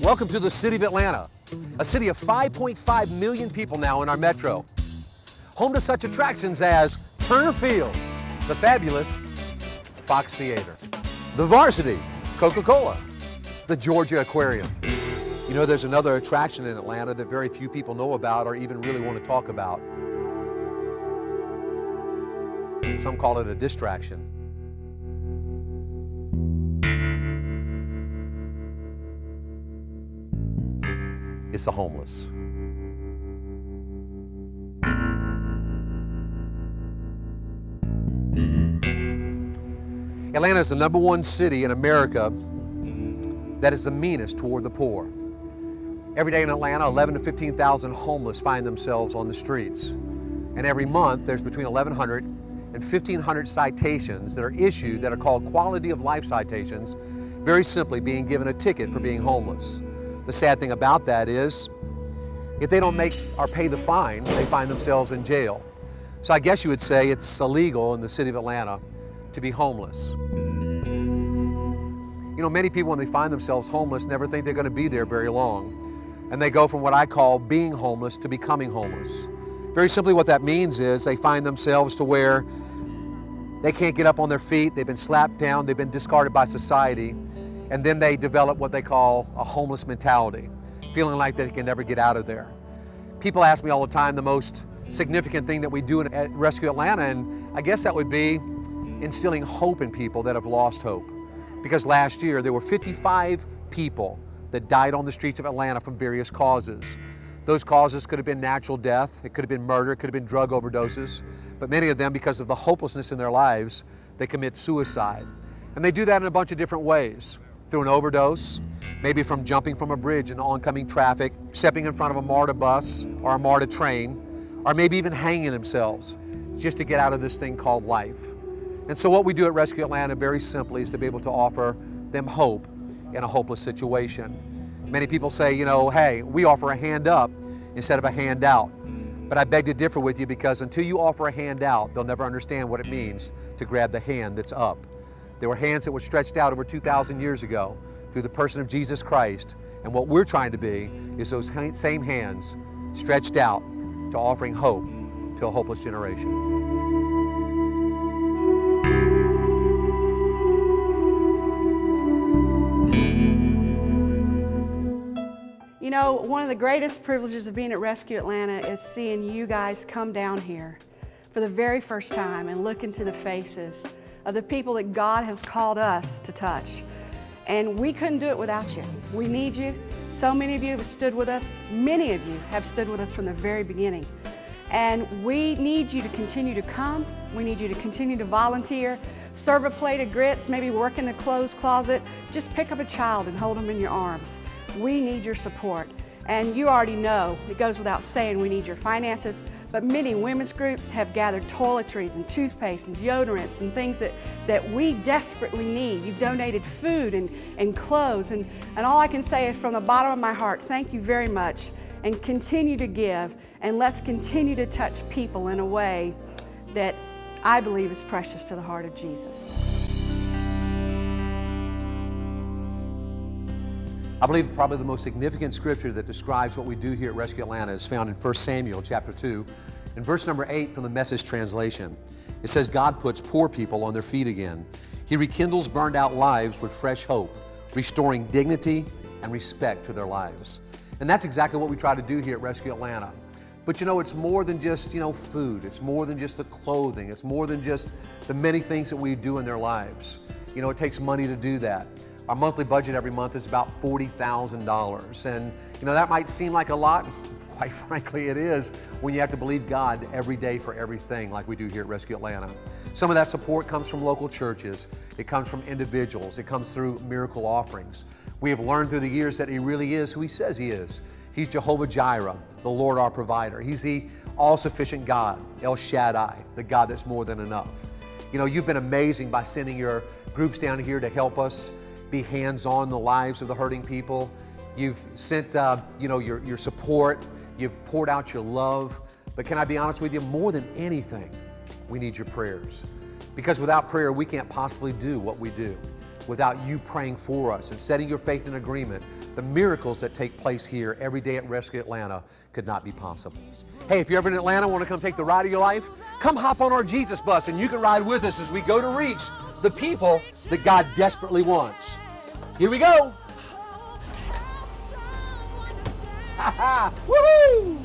Welcome to the city of Atlanta, a city of 5.5 million people now in our metro. Home to such attractions as Turner Field, the fabulous Fox Theater, the Varsity, Coca-Cola, the Georgia Aquarium. You know, there's another attraction in Atlanta that very few people know about or even really want to talk about. Some call it a distraction. It's the homeless. Atlanta is the #1 city in America that is the meanest toward the poor. Every day in Atlanta, 11,000 to 15,000 homeless find themselves on the streets. And every month, there's between 1,100 and 1,500 citations that are issued that are called quality of life citations, very simply being given a ticket for being homeless. The sad thing about that is, if they don't make or pay the fine, they find themselves in jail. So I guess you would say it's illegal in the city of Atlanta to be homeless. You know, many people when they find themselves homeless never think they're going to be there very long. And they go from what I call being homeless to becoming homeless. Very simply what that means is they find themselves to where they can't get up on their feet, they've been slapped down, they've been discarded by society, and then they develop what they call a homeless mentality, feeling like they can never get out of there. People ask me all the time the most significant thing that we do at Rescue Atlanta, and I guess that would be instilling hope in people that have lost hope. Because last year there were 55 people that died on the streets of Atlanta from various causes. Those causes could have been natural death, it could have been murder, it could have been drug overdoses, but many of them, because of the hopelessness in their lives, they commit suicide. And they do that in a bunch of different ways. Through an overdose, maybe from jumping from a bridge into oncoming traffic, stepping in front of a MARTA bus or a MARTA train, or maybe even hanging themselves just to get out of this thing called life. And so what we do at Rescue Atlanta very simply is to be able to offer them hope in a hopeless situation. Many people say, you know, hey, we offer a hand up instead of a hand out. But I beg to differ with you, because until you offer a hand out, they'll never understand what it means to grab the hand that's up. There were hands that were stretched out over 2,000 years ago through the person of Jesus Christ. And what we're trying to be is those same hands stretched out to offering hope to a hopeless generation. You know, one of the greatest privileges of being at Rescue Atlanta is seeing you guys come down here for the very first time and look into the faces of the people that God has called us to touch. And we couldn't do it without you. We need you. So many of you have stood with us. Many of you have stood with us from the very beginning. And we need you to continue to come. We need you to continue to volunteer, serve a plate of grits, maybe work in the clothes closet. Just pick up a child and hold them in your arms. We need your support. And you already know, it goes without saying, we need your finances, but many women's groups have gathered toiletries and toothpaste and deodorants and things that we desperately need. You've donated food and clothes, and all I can say is from the bottom of my heart, thank you very much, and continue to give, and let's continue to touch people in a way that I believe is precious to the heart of Jesus. I believe probably the most significant scripture that describes what we do here at Rescue Atlanta is found in 1 Samuel chapter 2, in verse number 8 from the Message translation. It says, God puts poor people on their feet again. He rekindles burned out lives with fresh hope, restoring dignity and respect to their lives. And that's exactly what we try to do here at Rescue Atlanta. But you know, it's more than just, you know, food. It's more than just the clothing. It's more than just the many things that we do in their lives. You know, it takes money to do that. Our monthly budget every month is about $40,000. And you know, that might seem like a lot. Quite frankly, it is when you have to believe God every day for everything like we do here at Rescue Atlanta. Some of that support comes from local churches. It comes from individuals. It comes through miracle offerings. We have learned through the years that He really is who He says He is. He's Jehovah Jireh, the Lord our provider. He's the all-sufficient God, El Shaddai, the God that's more than enough. You know, you've been amazing by sending your groups down here to help us be hands-on in the lives of the hurting people. You've sent you know, your support. You've poured out your love. But can I be honest with you, more than anything, we need your prayers. Because without prayer, we can't possibly do what we do. without you praying for us and setting your faith in agreement, the miracles that take place here every day at Rescue Atlanta could not be possible. Hey, if you're ever in Atlanta and want to come take the ride of your life, come hop on our Jesus bus and you can ride with us as we go to reach the people that God desperately wants. Here we go. Ha ha! Woohoo!